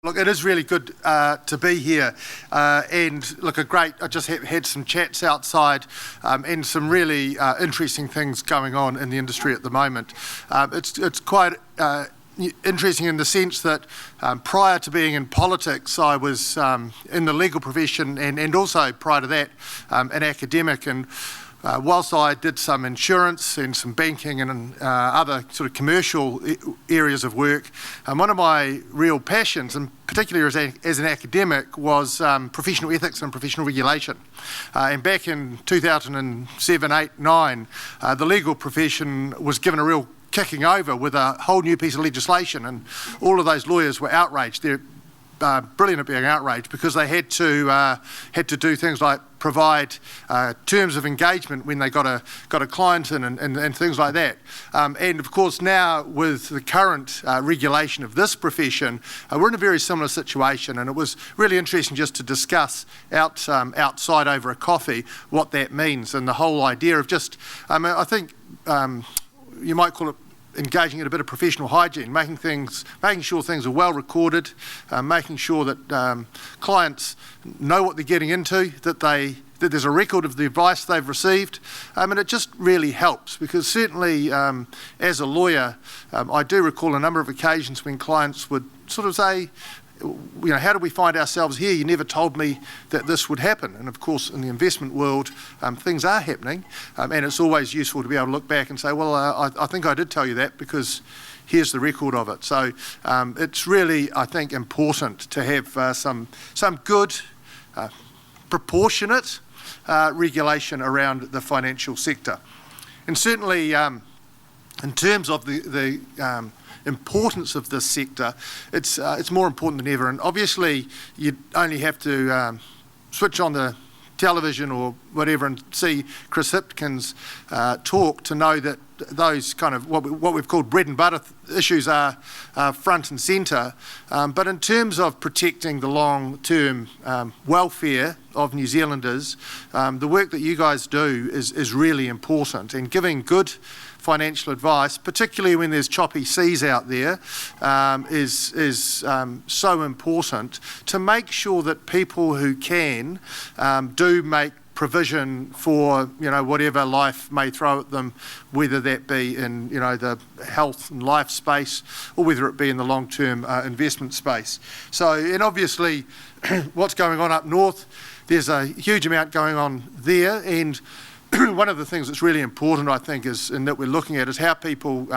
Look, it is really good to be here, and look, I just had some chats outside, and some really interesting things going on in the industry at the moment. It's quite interesting in the sense that prior to being in politics, I was in the legal profession, and also prior to that, an academic. And whilst I did some insurance and some banking and other sort of commercial areas of work, one of my real passions, and particularly as an academic, was professional ethics and professional regulation. And back in 2007, 8, 9, the legal profession was given a real kicking over with a whole new piece of legislation, and all of those lawyers were outraged. They're brilliant at being outraged because they had to do things like provide terms of engagement when they got a client in and things like that. And of course now with the current regulation of this profession, we're in a very similar situation, and it was really interesting just to discuss outside over a coffee what that means, and the whole idea of just, I think you might call it engaging in a bit of professional hygiene, making sure things are well recorded, making sure that clients know what they're getting into, that there's a record of the advice they've received, and it just really helps, because certainly as a lawyer, I do recall a number of occasions when clients would sort of say, how do we find ourselves here? You never told me that this would happen. And of course, in the investment world, things are happening, and it's always useful to be able to look back and say, well, I think I did tell you that because here's the record of it. So it's really, I think, important to have some good, proportionate regulation around the financial sector. And certainly, in terms of the importance of this sector, it's more important than ever. And obviously, you only have to switch on the television or whatever and see Chris Hipkins talk to know that those kind of what we've called bread and butter issues are front and centre. But in terms of protecting the long-term welfare of New Zealanders, the work that you guys do is really important, and giving good financial advice, particularly when there's choppy seas out there, is so important to make sure that people who can do make provision for whatever life may throw at them, whether that be in the health and life space or whether it be in the long-term investment space. So, and obviously what's going on up north, there's a huge amount going on there, and one of the things that's really important, I think, and that we're looking at is how people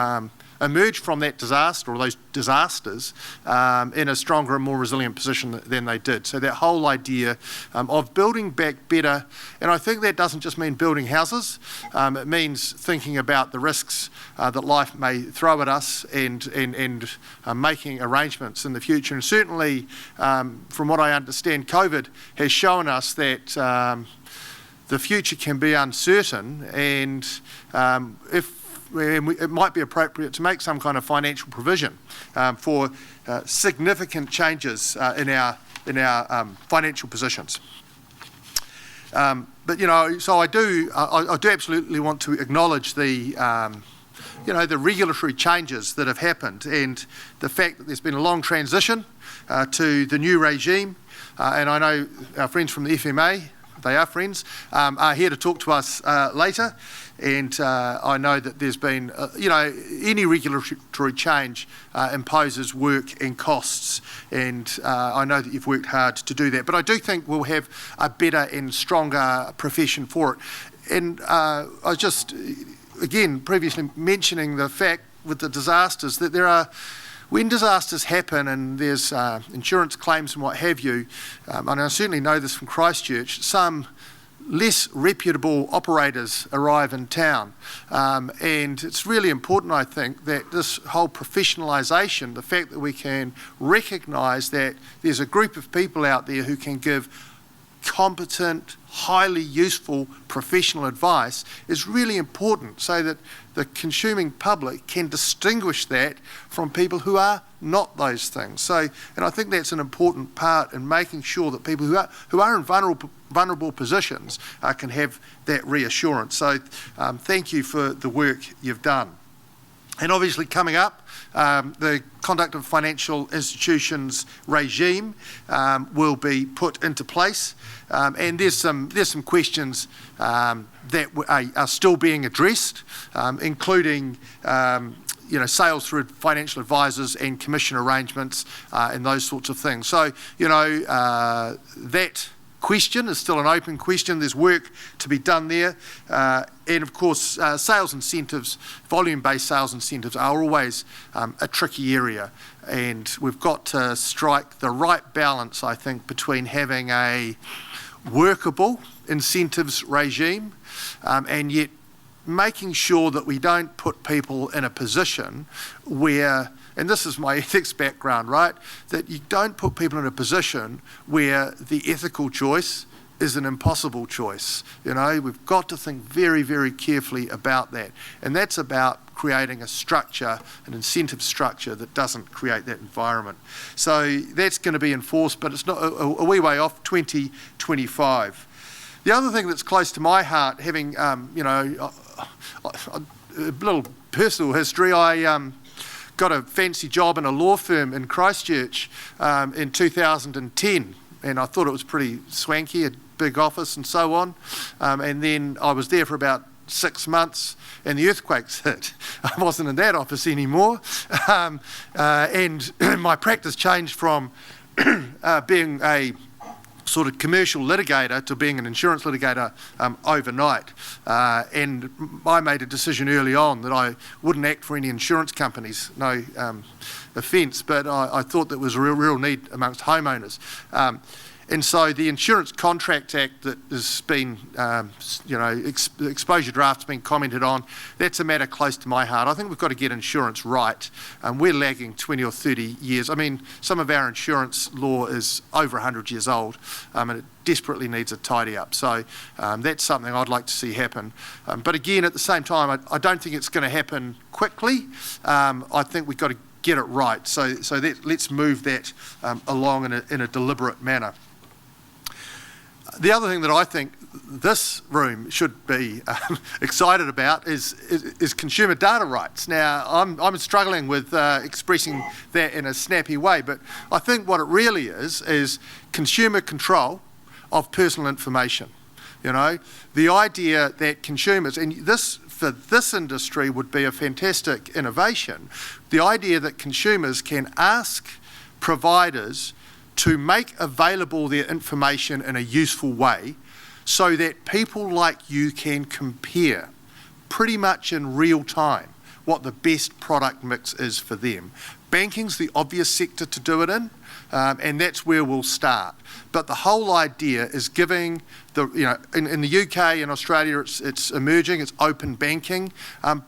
emerge from that disaster or those disasters in a stronger and more resilient position than they did. So that whole idea of building back better, and I think that doesn't just mean building houses, it means thinking about the risks that life may throw at us and making arrangements in the future. And certainly, from what I understand, COVID has shown us that the future can be uncertain, and it might be appropriate to make some kind of financial provision for significant changes in our financial positions. So I do absolutely want to acknowledge the regulatory changes that have happened, and the fact that there's been a long transition to the new regime. And I know our friends from the FMA, they are friends, are here to talk to us later. And I know that there's been, any regulatory change imposes work and costs. And I know that you've worked hard to do that. But I do think we'll have a better and stronger profession for it. And I was just, again, previously mentioning the fact with the disasters that when disasters happen and there's insurance claims and what have you, and I certainly know this from Christchurch, some less reputable operators arrive in town. And it's really important, I think, that this whole professionalisation, the fact that we can recognise that there's a group of people out there who can give competent, highly useful professional advice is really important, so that the consuming public can distinguish that from people who are not those things. So, and I think that's an important part in making sure that people who are in vulnerable positions can have that reassurance. So thank you for the work you've done. And obviously coming up, the Conduct of Financial Institutions regime will be put into place. And there's some questions that are still being addressed, including sales through financial advisors and commission arrangements and those sorts of things. So, that question is still an open question. There's work to be done there. And of course, sales incentives, volume-based sales incentives are always a tricky area. And we've got to strike the right balance, I think, between having a workable incentives regime and yet making sure that we don't put people in a position where, and this is my ethics background, right, that you don't put people in a position where the ethical choice is an impossible choice. We've got to think very, very carefully about that. And that's about creating a structure, an incentive structure that doesn't create that environment. So that's going to be enforced, but it's not a wee way off, 2025. The other thing that's close to my heart, having, a little personal history, I got a fancy job in a law firm in Christchurch in 2010, and I thought it was pretty swanky, a big office and so on. And then I was there for about 6 months and the earthquakes hit. I wasn't in that office anymore. And my practice changed from being a sort of commercial litigator to being an insurance litigator overnight. And I made a decision early on that I wouldn't act for any insurance companies, no offence, but I thought there was a real need amongst homeowners. And so the Insurance Contract Act that has been, exposure draft's been commented on, that's a matter close to my heart. I think we've got to get insurance right. We're lagging 20 or 30 years. I mean, some of our insurance law is over 100 years old, and it desperately needs a tidy up. So that's something I'd like to see happen. But again, at the same time, I don't think it's going to happen quickly. I think we've got to get it right. So let's move that along in a deliberate manner. The other thing that I think this room should be excited about is consumer data rights. Now, I'm struggling with expressing that in a snappy way, but I think what it really is consumer control of personal information. The idea that consumers, and this for this industry would be a fantastic innovation, the idea that consumers can ask providers to make available their information in a useful way so that people like you can compare pretty much in real time what the best product mix is for them. Banking's the obvious sector to do it in, and that's where we'll start. But the whole idea is giving in the UK and Australia it's emerging, it's open banking,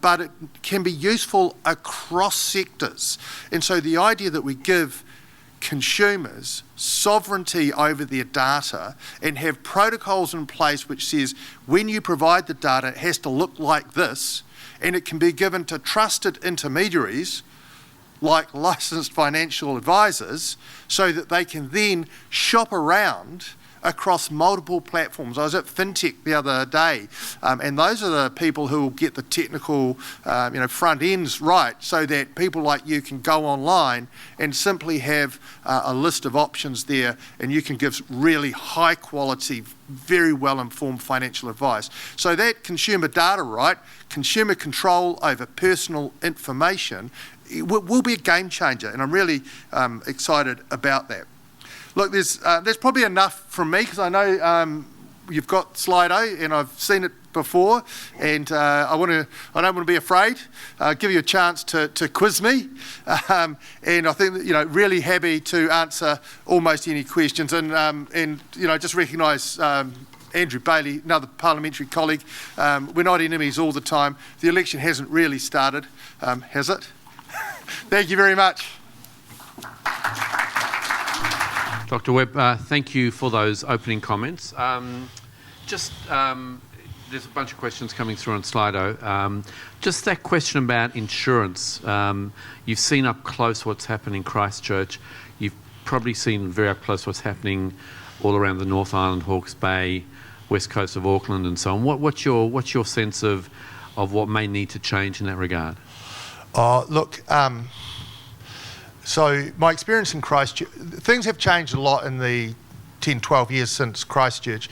but it can be useful across sectors. And so the idea that we give consumers sovereignty over their data and have protocols in place which says when you provide the data it has to look like this, and it can be given to trusted intermediaries like licensed financial advisors so that they can then shop around across multiple platforms. I was at FinTech the other day, and those are the people who will get the technical front ends right so that people like you can go online and simply have a list of options there, and you can give really high quality, very well informed financial advice. So that consumer data right, consumer control over personal information, it will be a game changer, and I'm really excited about that. Look, there's probably enough from me because I know you've got Slido and I've seen it before, and I don't want to be afraid. Give you a chance to quiz me, and I think that, really happy to answer almost any questions, and just recognise Andrew Bailey, another parliamentary colleague. We're not enemies all the time. The election hasn't really started, has it? Thank you very much. Dr. Webb, thank you for those opening comments. There's a bunch of questions coming through on Slido. Just that question about insurance. You've seen up close what's happened in Christchurch. You've probably seen very up close what's happening all around the North Island, Hawke's Bay, west coast of Auckland and so on. What's your sense of what may need to change in that regard? Oh, look, so my experience in Christchurch, things have changed a lot in the 10, 12 years since Christchurch.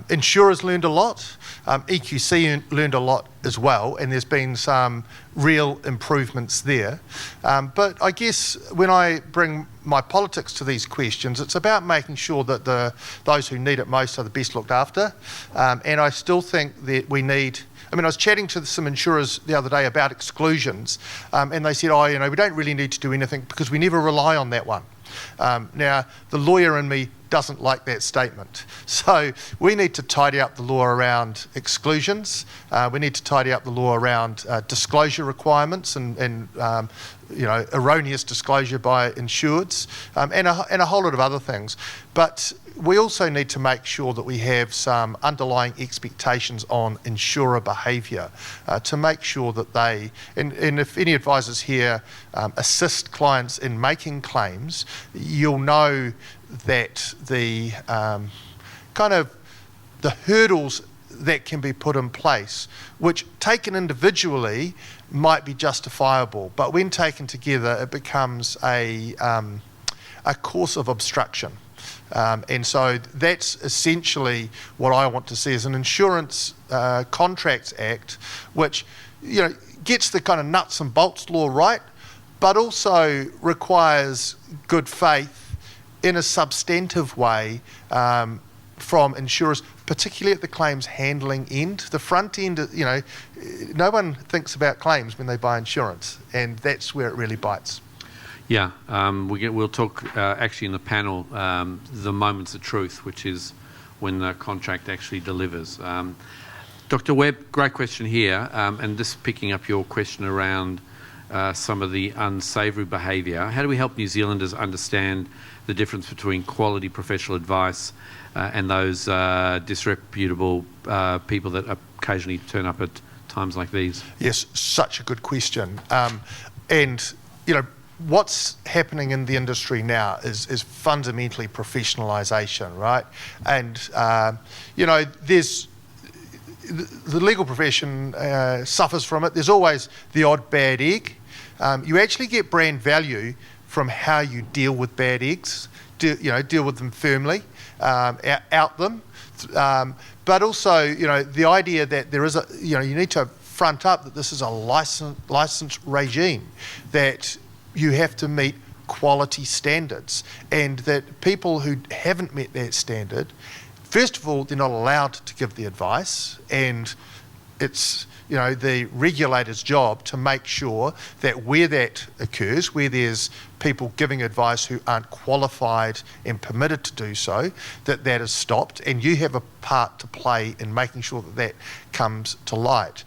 Insurers learned a lot, EQC learned a lot as well, and there's been some real improvements there. But I guess when I bring my politics to these questions, it's about making sure that those who need it most are the best looked after. And I still think that we need, I was chatting to some insurers the other day about exclusions, and they said, we don't really need to do anything because we never rely on that one. Now, the lawyer in me doesn't like that statement. So we need to tidy up the law around exclusions. We need to tidy up the law around disclosure requirements and erroneous disclosure by insureds, and a whole lot of other things. But we also need to make sure that we have some underlying expectations on insurer behaviour to make sure that they, and if any advisors here assist clients in making claims, you'll know that the the hurdles that can be put in place, which taken individually might be justifiable, but when taken together it becomes a course of obstruction. And so that's essentially what I want to see as an Insurance Contracts Act, which gets the kind of nuts and bolts law right, but also requires good faith in a substantive way from insurers, particularly at the claims handling end. The front end, no one thinks about claims when they buy insurance, and that's where it really bites. Yeah, we'll talk actually in the panel, the moments of truth, which is when the contract actually delivers. Dr. Webb, great question here, and this picking up your question around some of the unsavoury behaviour. How do we help New Zealanders understand the difference between quality professional advice and those disreputable people that occasionally turn up at times like these? Yes, such a good question. And what's happening in the industry now is fundamentally professionalisation, right? And there's the legal profession suffers from it. There's always the odd bad egg. You actually get brand value from how you deal with bad eggs, deal with them firmly, out them. But also, the idea that there is you need to front up that this is a licensed regime, that you have to meet quality standards, and that people who haven't met that standard, first of all, they're not allowed to give the advice, and it's the regulator's job to make sure that where that occurs, where there's people giving advice who aren't qualified and permitted to do so, that is stopped, and you have a part to play in making sure that comes to light.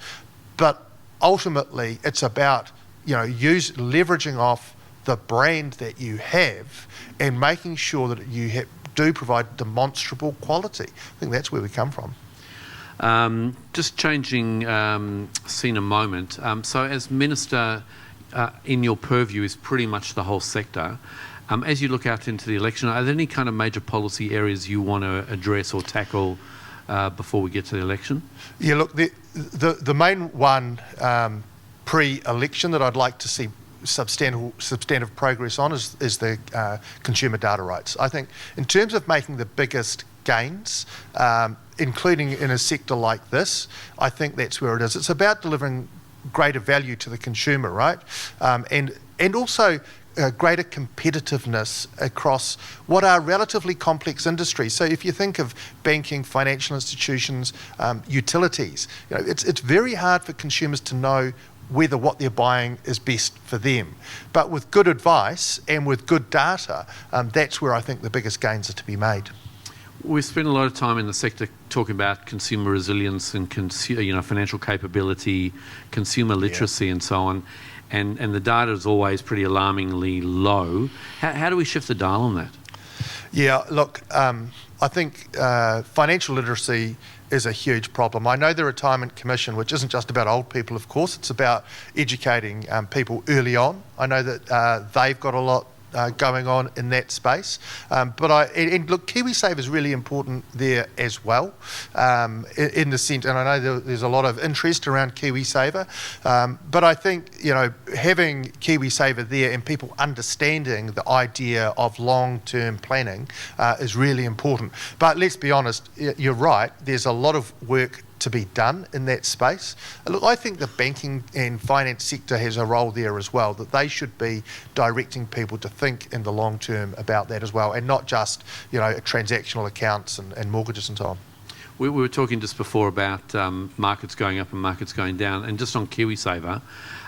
But ultimately, it's about leveraging off the brand that you have and making sure that you do provide demonstrable quality. I think that's where we come from. Just changing scene a moment. So as Minister, in your purview is pretty much the whole sector. As you look out into the election, are there any kind of major policy areas you want to address or tackle before we get to the election? Yeah, look, the main one pre-election that I'd like to see substantive progress on is the consumer data rights. I think in terms of making the biggest gains, including in a sector like this, I think that's where it is. It's about delivering greater value to the consumer, right? And also greater competitiveness across what are relatively complex industries. So if you think of banking, financial institutions, utilities, it's very hard for consumers to know whether what they're buying is best for them. But with good advice and with good data, that's where I think the biggest gains are to be made. We spend a lot of time in the sector talking about consumer resilience and financial capability, consumer literacy, and so on. And the data is always pretty alarmingly low. How do we shift the dial on that? Yeah, look, I think financial literacy is a huge problem. I know the Retirement Commission, which isn't just about old people, of course, it's about educating people early on. I know that they've got a lot going on in that space. Look, KiwiSaver is really important there as well, in the sense, and I know there's a lot of interest around KiwiSaver, but I think, having KiwiSaver there and people understanding the idea of long-term planning is really important. But let's be honest, you're right, there's a lot of work to be done in that space. Look, I think the banking and finance sector has a role there as well, that they should be directing people to think in the long term about that as well, and not just, transactional accounts and mortgages and so on. We were talking just before about markets going up and markets going down, and just on KiwiSaver,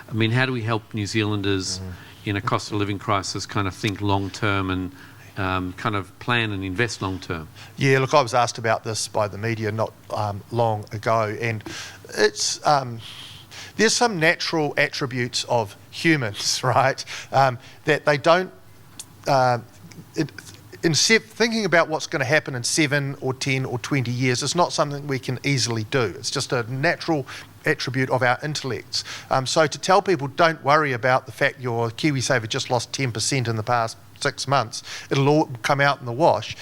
I mean, how do we help New Zealanders in a cost of living crisis kind of think long term and kind of plan and invest long term? Yeah, look, I was asked about this by the media not long ago, and it's there's some natural attributes of humans, right, that they don't. Thinking about what's going to happen in 7 or 10 or 20 years is not something we can easily do. It's just a natural attribute of our intellects. So to tell people, don't worry about the fact your KiwiSaver just lost 10% in the past 6 months, it'll all come out in the wash.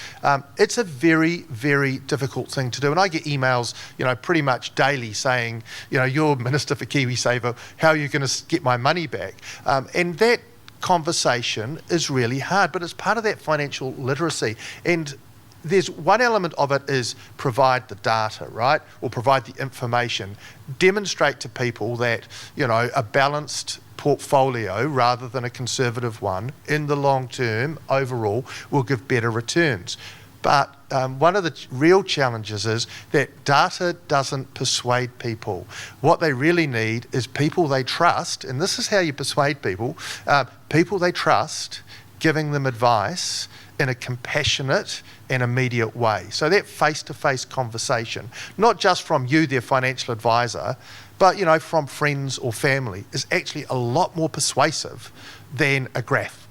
It's a very, very difficult thing to do. And I get emails, pretty much daily saying, you're Minister for KiwiSaver, how are you going to get my money back? And that conversation is really hard, but it's part of that financial literacy. And there's one element of it is provide the data, right? Or provide the information. Demonstrate to people that, a balanced portfolio rather than a conservative one in the long term overall will give better returns. But one of the real challenges is that data doesn't persuade people. What they really need is people they trust, and this is how you persuade people, people they trust, giving them advice in a compassionate and immediate way. So that face-to-face conversation, not just from you, their financial advisor, but from friends or family, is actually a lot more persuasive than a graph.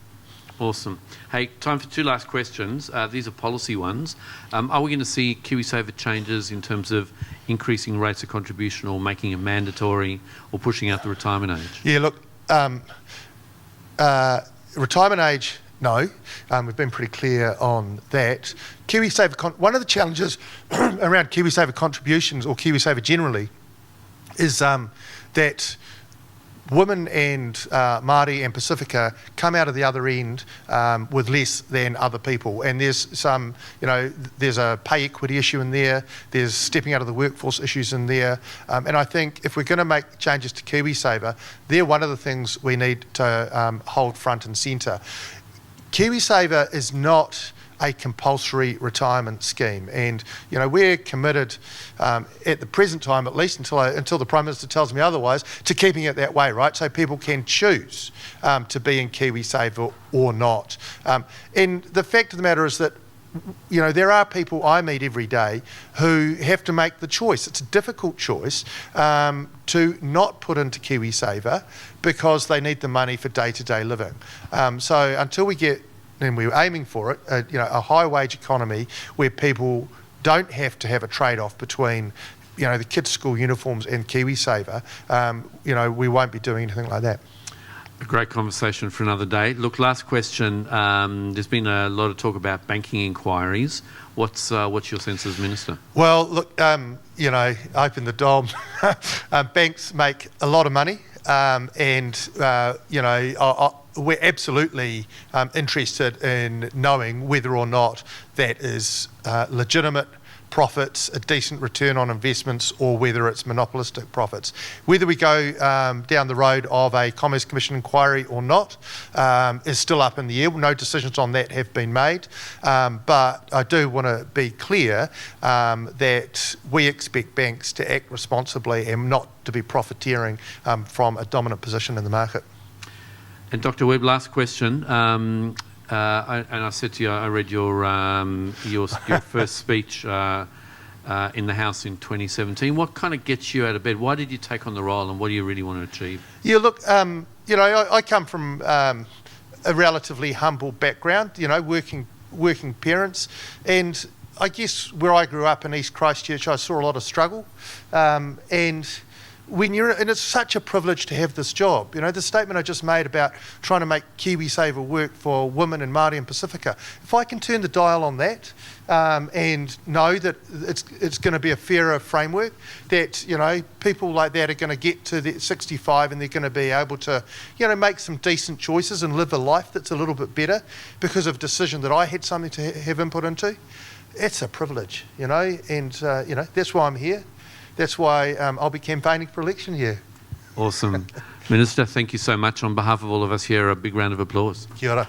Awesome. Hey, time for 2 last questions. These are policy ones. Are we going to see KiwiSaver changes in terms of increasing rates of contribution or making it mandatory or pushing out the retirement age? Yeah, look, retirement age, no. We've been pretty clear on that. KiwiSaver, one of the challenges around KiwiSaver contributions, or KiwiSaver generally, is that women and Māori and Pacifica come out of the other end with less than other people, and there's some, there's a pay equity issue in there, there's stepping out of the workforce issues in there, and I think if we're going to make changes to KiwiSaver, they're one of the things we need to hold front and centre. KiwiSaver is not a compulsory retirement scheme, and we're committed at the present time, at least until the Prime Minister tells me otherwise, to keeping it that way, right? So people can choose to be in KiwiSaver or not. And the fact of the matter is that there are people I meet every day who have to make the choice. It's a difficult choice to not put into KiwiSaver because they need the money for day-to-day living. So until we get, and we're aiming for it, a high wage economy where people don't have to have a trade-off between, the kids' school uniforms and KiwiSaver, we won't be doing anything like that. A great conversation for another day. Look, last question. There's been a lot of talk about banking inquiries. What's your sense as Minister? Well, look, open the dom. Banks make a lot of money, we're absolutely interested in knowing whether or not that is legitimate profits, a decent return on investments, or whether it's monopolistic profits. Whether we go down the road of a Commerce Commission inquiry or not is still up in the air. No decisions on that have been made, but I do want to be clear that we expect banks to act responsibly and not to be profiteering from a dominant position in the market. And Dr. Webb, last question. I said to you, I read your first speech in the House in 2017. What kind of gets you out of bed? Why did you take on the role, and what do you really want to achieve? Yeah, look, I come from a relatively humble background. Working parents, and I guess where I grew up in East Christchurch, I saw a lot of struggle, and and it's such a privilege to have this job. The statement I just made about trying to make KiwiSaver work for women in Māori and Pacifica, if I can turn the dial on that and know that it's going to be a fairer framework, that people like that are going to get to the 65 and they're going to be able to make some decent choices and live a life that's a little bit better because of a decision that I had something to have input into. It's a privilege, and that's why I'm here. That's why I'll be campaigning for election here. Awesome. Minister, thank you so much. On behalf of all of us here, a big round of applause. Kia ora.